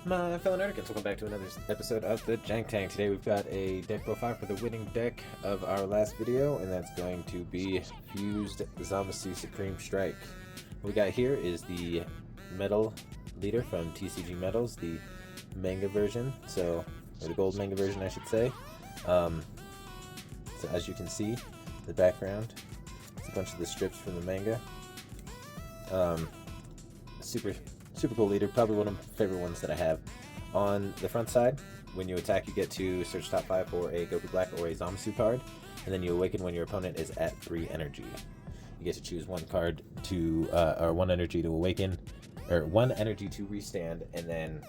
My fellow Nerdicans, welcome back to another episode of the Jank Tank. Today we've got a deck profile for the winning deck of our last video, and that's going to be Fused Zamasu Supreme Strike. What we got here is the Metal Leader from TCG Metals, the manga version, or the gold manga version I should say. So as you can see, the background, it's a bunch of the strips from the manga. Super cool leader, probably one of my favorite ones that I have. On the front side, when you attack, you get to search top 5 for a Goku Black or a Zamasu card, and then you awaken when your opponent is at 3 energy. You get to choose one card to, or 1 energy to awaken, or 1 energy to restand, and then,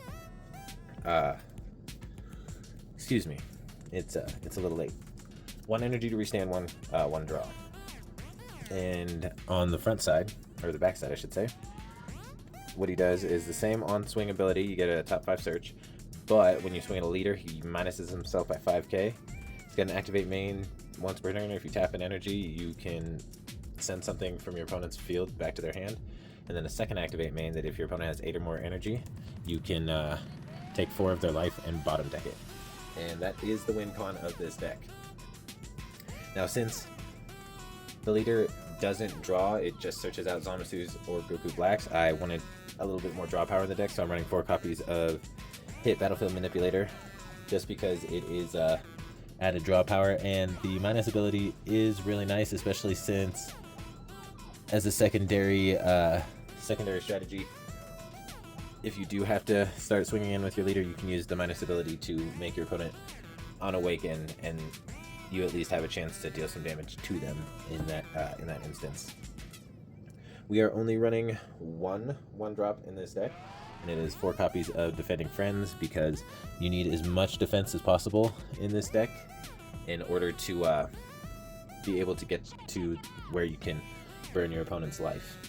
excuse me, it's a little late. 1 energy to restand, one draw. And on the front side, or the back side, I should say, what he does is the same on swing ability. You get a top 5 search, but when you swing at a leader, he minuses himself by 5k. He's got an activate main once per turn. If you tap an energy, you can send something from your opponent's field back to their hand. And then a second activate main that if your opponent has 8 or more energy, you can take 4 of their life and bottom deck it. And that is the win con of this deck. Now, since the leader doesn't draw, it just searches out Zamasus or Goku Blacks, I wanted a little bit more draw power in the deck, so I'm running 4 copies of Hit Battlefield Manipulator, just because it is added draw power, and the minus ability is really nice, especially since as a secondary strategy, if you do have to start swinging in with your leader, you can use the minus ability to make your opponent unawaken, and you at least have a chance to deal some damage to them in that instance. We are only running one drop in this deck, and it is 4 copies of Defending Friends, because you need as much defense as possible in this deck in order to be able to get to where you can burn your opponent's life.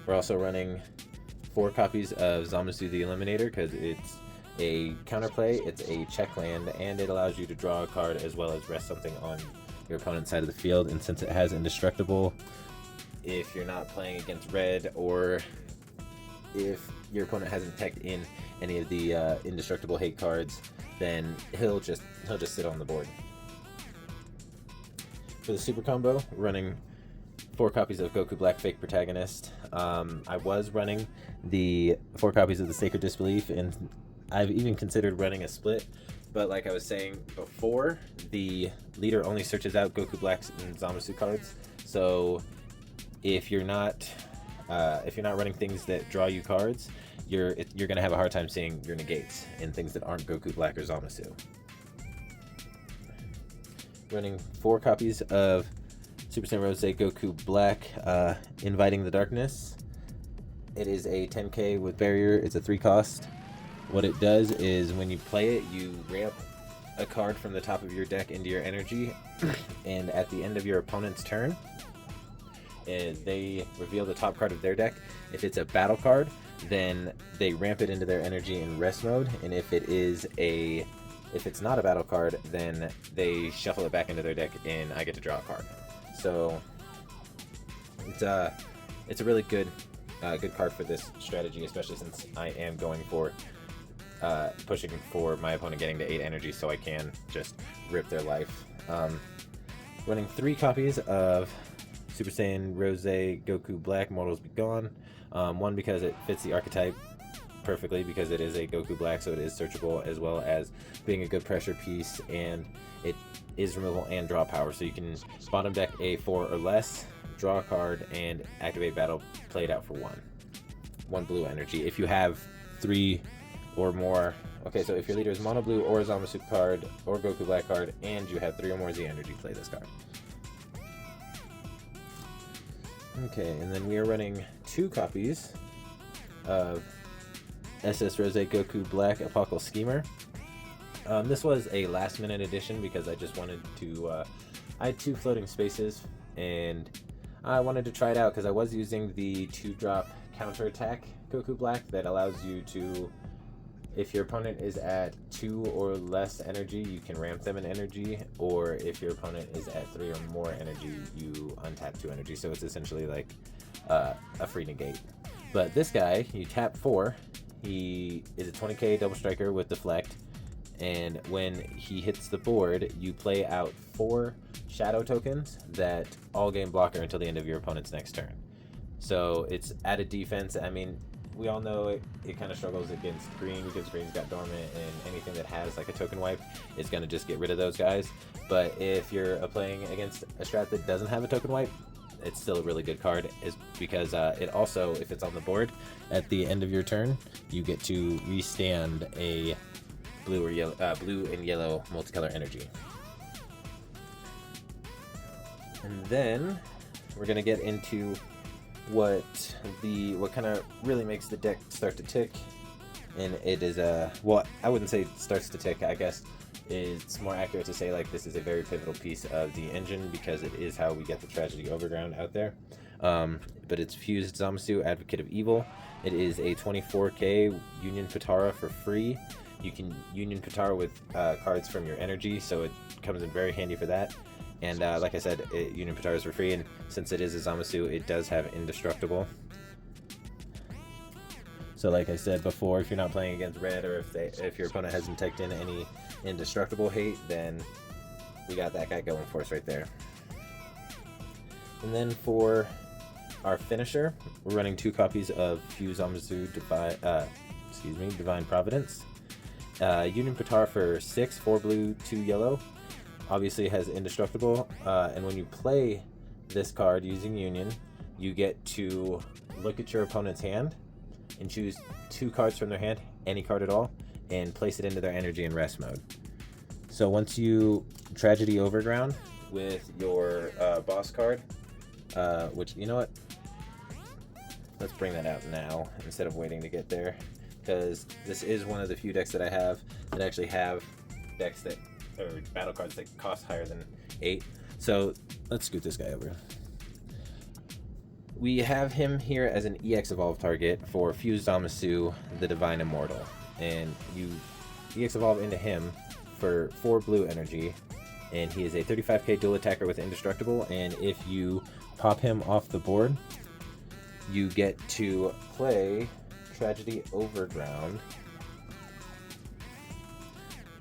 We're also running 4 copies of Zamasu the Eliminator, because it's a counterplay, it's a check land, and it allows you to draw a card as well as rest something on your opponent's side of the field. And since it has indestructible, if you're not playing against red, or if your opponent hasn't teched in any of the indestructible hate cards, then he'll just sit on the board. For the super combo, running 4 copies of Goku Black Fake Protagonist. I was running the 4 copies of the Sacred Disbelief, and I've even considered running a split, but like I was saying before, the leader only searches out Goku Blacks and Zamasu cards. So if you're not running things that draw you cards, you're gonna have a hard time seeing your negates in things that aren't Goku Black or Zamasu. Running 4 copies of Super Saiyan Rose Goku Black, Inviting the Darkness. It is a 10k with barrier. It's a 3 cost. What it does is when you play it, you ramp a card from the top of your deck into your energy, and at the end of your opponent's turn, they reveal the top card of their deck. If it's a battle card, then they ramp it into their energy in rest mode, and if it's not a battle card, then they shuffle it back into their deck and I get to draw a card. So it's a really good card for this strategy, especially since I am going for pushing for my opponent getting to 8 energy so I can just rip their life. Running 3 copies of Super Saiyan Rose Goku Black Mortals Be Gone. 1 because it fits the archetype perfectly, because it is a Goku Black, so it is searchable, as well as being a good pressure piece, and it is removal and draw power, so you can bottom deck a 4 or less, draw a card, and activate battle, play it out for 1 blue energy. If you have 3 or more, okay, so if your leader is mono blue or a Zamasu card or Goku Black card, and you have 3 or more Z energy, play this card. Okay, and then we are running 2 copies of SS Rose Goku Black Apocalypse Schemer. This was a last minute addition because I just wanted to, I had 2 floating spaces, and I wanted to try it out because I was using the 2-drop counterattack Goku Black that allows you to, if your opponent is at 2 or less energy, you can ramp them in energy, or if your opponent is at 3 or more energy, you untap 2 energy, so it's essentially like a free negate. But this guy, you tap 4, He is a 20k double striker with deflect, and when he hits the board, you play out 4 shadow tokens that all gain blocker until the end of your opponent's next turn. So it's added defense. I mean, we all know it kind of struggles against green because green's got dormant, and anything that has like a token wipe is going to just get rid of those guys. But if you're playing against a strat that doesn't have a token wipe, it's still a really good card, is because it also, if it's on the board at the end of your turn, you get to restand a blue or yellow, blue and yellow multicolor energy. And then we're gonna get into what kind of really makes the deck start to tick, and it is well, I wouldn't say it starts to tick. I guess it's more accurate to say like this is a very pivotal piece of the engine because it is how we get the Tragedy Overground out there. But it's Fused Zamasu, Advocate of Evil. It is a 24k Union Patara for free. You can Union Patara with cards from your energy, so it comes in very handy for that. And like I said, Union Patara is for free, and since it is a Zamasu, it does have Indestructible. So like I said before, if you're not playing against red, or if your opponent hasn't taken in any Indestructible hate, then we got that guy going for us right there. And then for our finisher, we're running 2 copies of Fused Zamasu Divine Providence. Union Patara for 6, 4 blue, 2 yellow. Obviously it has Indestructible, and when you play this card using Union, you get to look at your opponent's hand and choose 2 cards from their hand, any card at all, and place it into their energy in rest mode. So once you Tragedy Overground with your boss card, which, you know what, let's bring that out now instead of waiting to get there, because this is one of the few decks that I have that actually have decks that, or battle cards that cost higher than 8. So let's scoot this guy over. We have him here as an EX Evolve target for Fused Zamasu, the Divine Immortal, and you EX Evolve into him for 4 blue energy, and he is a 35k dual attacker with Indestructible, and if you pop him off the board, you get to play Tragedy Overground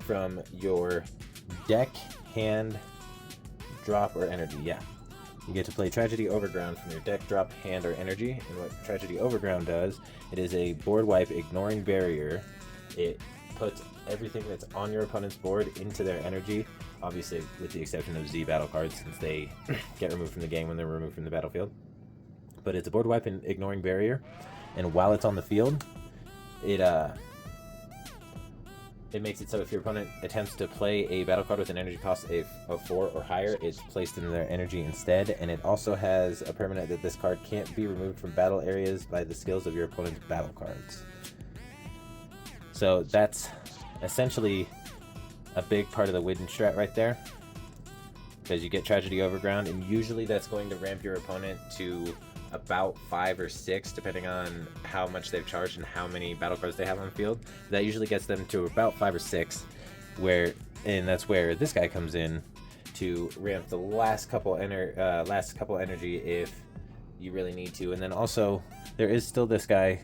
from your deck, hand, drop, or energy. Yeah. You get to play Tragedy Overground from your deck, drop, hand, or energy. And what Tragedy Overground does, it is a board wipe ignoring barrier. It puts everything that's on your opponent's board into their energy, obviously with the exception of Z battle cards since they get removed from the game when they're removed from the battlefield. But it's a board wipe and ignoring barrier, and while it's on the field, it makes it so if your opponent attempts to play a battle card with an energy cost of 4 or higher, it's placed in their energy instead. And it also has a permanent that this card can't be removed from battle areas by the skills of your opponent's battle cards. So that's essentially a big part of the win strat right there, because you get Tragedy Overground, and usually that's going to ramp your opponent to about 5 or 6, depending on how much they've charged and how many battle cards they have on the field. That usually gets them to about 5 or 6, and that's where this guy comes in to ramp the last couple energy if you really need to. And then also there is still this guy.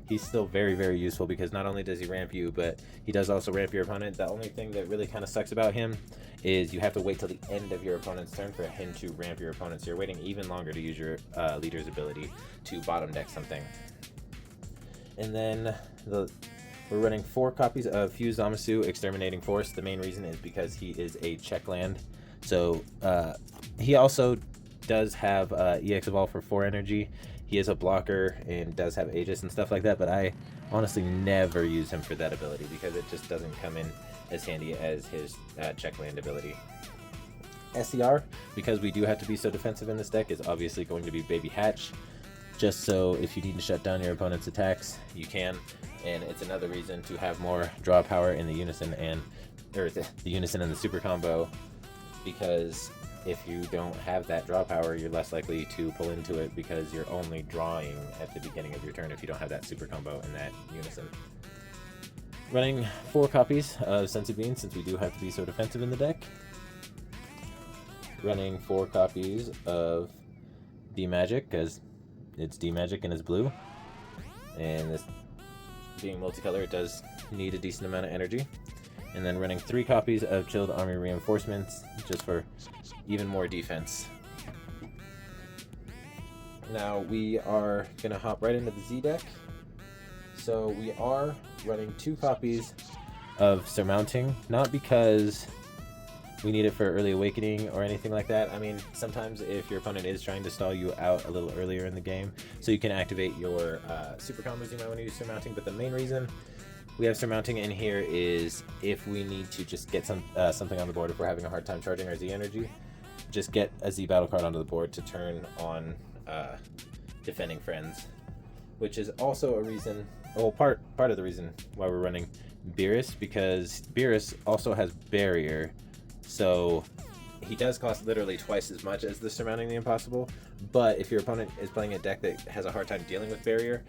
He's still very, very useful because not only does he ramp you, but he does also ramp your opponent. The only thing that really kind of sucks about him is you have to wait till the end of your opponent's turn for him to ramp your opponent. So you're waiting even longer to use your leader's ability to bottom deck something. And then we're running 4 copies of Fused Zamasu Exterminating Force. The main reason is because he is a check land. So he also does have EX Evolve for 4 energy. He is a blocker and does have Aegis and stuff like that, but I honestly never use him for that ability because it just doesn't come in as handy as his check land ability. SCR, because we do have to be so defensive in this deck, is obviously going to be Baby Hatch, just so if you need to shut down your opponent's attacks, you can. And it's another reason to have more draw power in the Unison and the Unison and the Super Combo, because if you don't have that draw power, you're less likely to pull into it because you're only drawing at the beginning of your turn if you don't have that Super Combo and that Unison. Running 4 copies of Senzu Bean since we do have to be so defensive in the deck. Running 4 copies of D-Magic because it's D-Magic and it's blue. And this being multicolor, it does need a decent amount of energy. And then running 3 copies of Chilled Army Reinforcements, just for even more defense. Now we are going to hop right into the Z deck. So we are running 2 copies of Surmounting, not because we need it for Early Awakening or anything like that. I mean, sometimes if your opponent is trying to stall you out a little earlier in the game, so you can activate your super combos, you might want to use Surmounting. But the main reason we have Surmounting in here is if we need to just get something on the board, if we're having a hard time charging our Z energy, just get a Z battle card onto the board to turn on Defending Friends, which is also a reason, well, part of the reason why we're running Beerus, because Beerus also has Barrier, so he does cost literally twice as much as the Surmounting the Impossible. But if your opponent is playing a deck that has a hard time dealing with Barrier,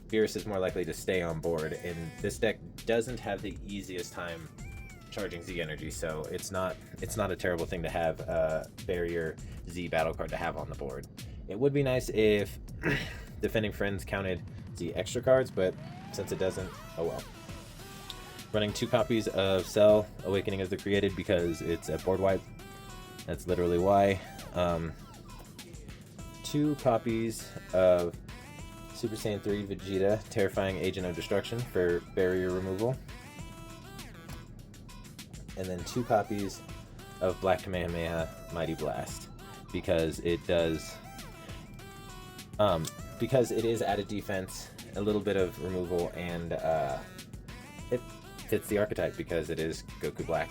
Beerus is more likely to stay on board, and this deck doesn't have the easiest time charging Z energy, so it's not a terrible thing to have a Barrier Z battle card to have on the board. It would be nice if Defending Friends counted Z extra cards, but since it doesn't, oh well. Running 2 copies of Cell, Awakening of the Created, because it's a board wipe. That's literally why. 2 copies of Super Saiyan 3 Vegeta, Terrifying Agent of Destruction for barrier removal. And then 2 copies of Black Kamehameha Mighty Blast, because it does, because it is added defense, a little bit of removal, and it fits the archetype because it is Goku Black.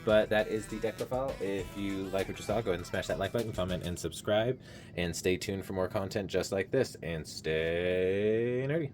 But that is the deck profile. If you like what you saw, go ahead and smash that like button, comment, and subscribe, and stay tuned for more content just like this, and stay nerdy.